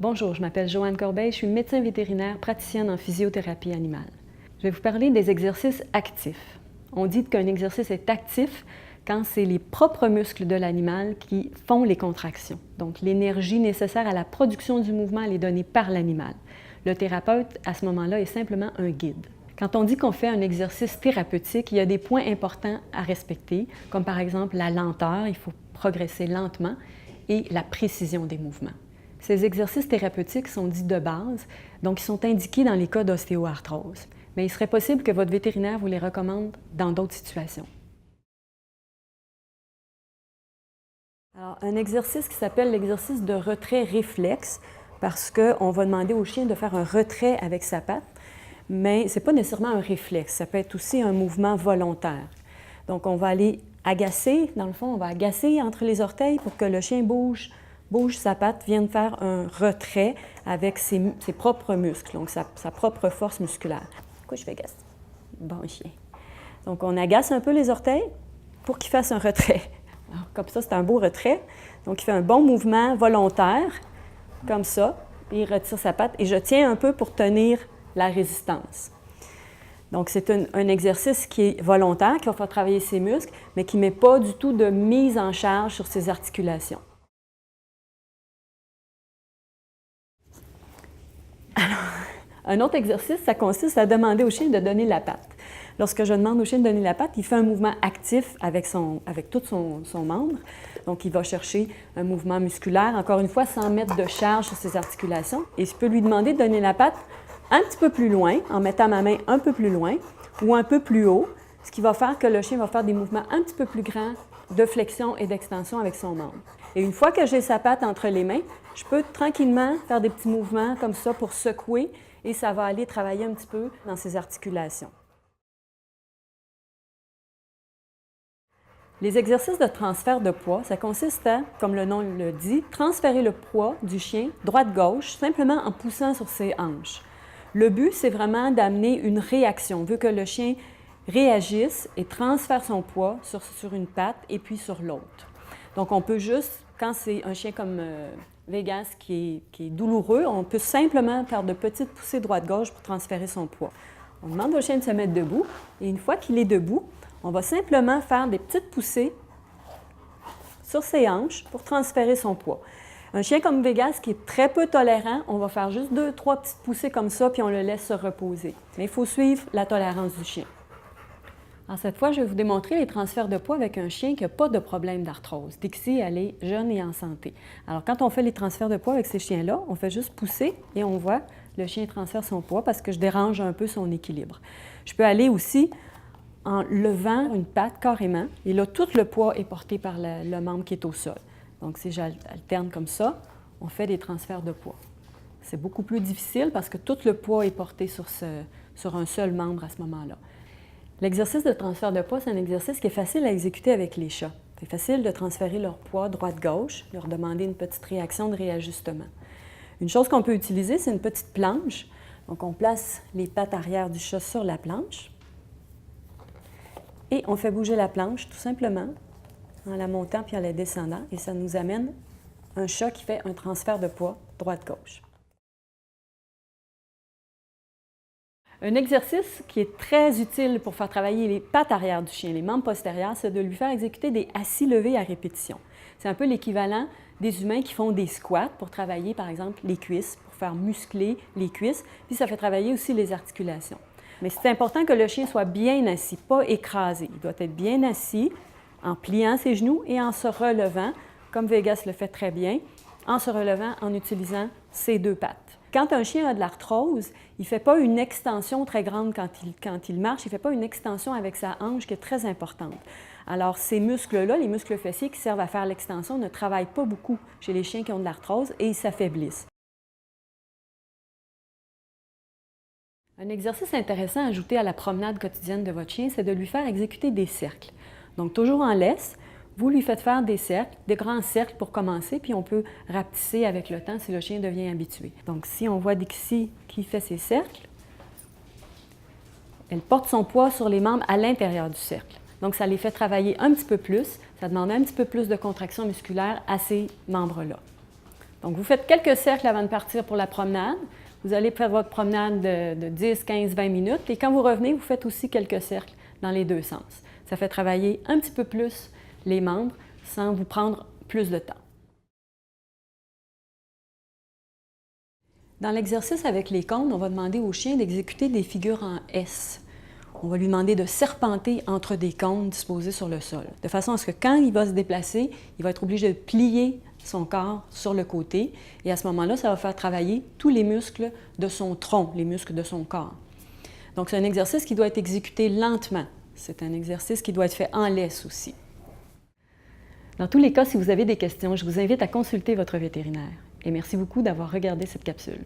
Bonjour, je m'appelle Joanne Corbeil, je suis médecin vétérinaire praticienne en physiothérapie animale. Je vais vous parler des exercices actifs. On dit qu'un exercice est actif quand c'est les propres muscles de l'animal qui font les contractions. Donc l'énergie nécessaire à la production du mouvement elle est donnée par l'animal. Le thérapeute, à ce moment-là, est simplement un guide. Quand on dit qu'on fait un exercice thérapeutique, il y a des points importants à respecter, comme par exemple la lenteur, il faut progresser lentement, et la précision des mouvements. Ces exercices thérapeutiques sont dits de base, donc ils sont indiqués dans les cas d'ostéoarthrose. Mais il serait possible que votre vétérinaire vous les recommande dans d'autres situations. Alors, un exercice qui s'appelle l'exercice de retrait réflexe, parce qu'on va demander au chien de faire un retrait avec sa patte, mais ce n'est pas nécessairement un réflexe, ça peut être aussi un mouvement volontaire. Donc, on va aller agacer, dans le fond, on va agacer entre les orteils pour que le chien bouge sa patte, vienne faire un retrait avec ses propres muscles, donc sa propre force musculaire. Pourquoi je fais agacer? Bon chien. Donc, on agace un peu les orteils pour qu'il fasse un retrait. Alors, comme ça, c'est un beau retrait. Donc, il fait un bon mouvement volontaire, comme ça, et il retire sa patte. Et je tiens un peu pour tenir la résistance. Donc, c'est un exercice qui est volontaire, qui va faire travailler ses muscles, mais qui ne met pas du tout de mise en charge sur ses articulations. Alors, un autre exercice, ça consiste à demander au chien de donner la patte. Lorsque je demande au chien de donner la patte, il fait un mouvement actif avec tout son membre. Donc, il va chercher un mouvement musculaire, encore une fois, sans mettre de charge sur ses articulations. Et je peux lui demander de donner la patte un petit peu plus loin, en mettant ma main un peu plus loin ou un peu plus haut, ce qui va faire que le chien va faire des mouvements un petit peu plus grands de flexion et d'extension avec son membre. Et une fois que j'ai sa patte entre les mains, je peux tranquillement faire des petits mouvements comme ça pour secouer et ça va aller travailler un petit peu dans ses articulations. Les exercices de transfert de poids, ça consiste à, comme le nom le dit, transférer le poids du chien droite-gauche simplement en poussant sur ses hanches. Le but, c'est vraiment d'amener une réaction. On veut que le chien réagisse et transfère son poids sur une patte et puis sur l'autre. Donc, on peut juste, quand c'est un chien comme Vegas qui est douloureux, on peut simplement faire de petites poussées droite-gauche pour transférer son poids. On demande au chien de se mettre debout et une fois qu'il est debout, on va simplement faire des petites poussées sur ses hanches pour transférer son poids. Un chien comme Vegas qui est très peu tolérant, on va faire juste 2-3 petites poussées comme ça, puis on le laisse se reposer. Mais il faut suivre la tolérance du chien. Alors cette fois, je vais vous démontrer les transferts de poids avec un chien qui n'a pas de problème d'arthrose. Dixie, elle est jeune et en santé. Alors quand on fait les transferts de poids avec ces chiens-là, on fait juste pousser et on voit le chien transfère son poids parce que je dérange un peu son équilibre. Je peux aller aussi en levant une patte carrément, et là, tout le poids est porté par le membre qui est au sol. Donc, si j'alterne comme ça, on fait des transferts de poids. C'est beaucoup plus difficile parce que tout le poids est porté sur un seul membre à ce moment-là. L'exercice de transfert de poids, c'est un exercice qui est facile à exécuter avec les chats. C'est facile de transférer leur poids droite-gauche, leur demander une petite réaction de réajustement. Une chose qu'on peut utiliser, c'est une petite planche. Donc, on place les pattes arrière du chat sur la planche. Et on fait bouger la planche tout simplement en la montant puis en la descendant et ça nous amène un chat qui fait un transfert de poids droite-gauche. Un exercice qui est très utile pour faire travailler les pattes arrière du chien, les membres postérieurs, c'est de lui faire exécuter des assis levés à répétition. C'est un peu l'équivalent des humains qui font des squats pour travailler par exemple les cuisses, pour faire muscler les cuisses, puis ça fait travailler aussi les articulations. Mais c'est important que le chien soit bien assis, pas écrasé. Il doit être bien assis en pliant ses genoux et en se relevant, comme Vegas le fait très bien, en se relevant en utilisant ses deux pattes. Quand un chien a de l'arthrose, il ne fait pas une extension très grande quand il marche, il ne fait pas une extension avec sa hanche qui est très importante. Alors, ces muscles-là, les muscles fessiers qui servent à faire l'extension, ne travaillent pas beaucoup chez les chiens qui ont de l'arthrose et ils s'affaiblissent. Un exercice intéressant à ajouter à la promenade quotidienne de votre chien, c'est de lui faire exécuter des cercles. Donc, toujours en laisse, vous lui faites faire des cercles, des grands cercles pour commencer, puis on peut rapetisser avec le temps si le chien devient habitué. Donc, si on voit Dixie qui fait ses cercles, elle porte son poids sur les membres à l'intérieur du cercle. Donc, ça les fait travailler un petit peu plus, ça demande un petit peu plus de contraction musculaire à ces membres-là. Donc, vous faites quelques cercles avant de partir pour la promenade. Vous allez faire votre promenade de 10, 15, 20 minutes. Et quand vous revenez, vous faites aussi quelques cercles dans les deux sens. Ça fait travailler un petit peu plus les membres sans vous prendre plus de temps. Dans l'exercice avec les cônes, on va demander au chien d'exécuter des figures en S. On va lui demander de serpenter entre des cônes disposés sur le sol, de façon à ce que quand il va se déplacer, il va être obligé de plier son corps sur le côté. Et à ce moment-là, ça va faire travailler tous les muscles de son tronc, les muscles de son corps. Donc, c'est un exercice qui doit être exécuté lentement. C'est un exercice qui doit être fait en laisse aussi. Dans tous les cas, si vous avez des questions, je vous invite à consulter votre vétérinaire. Et merci beaucoup d'avoir regardé cette capsule.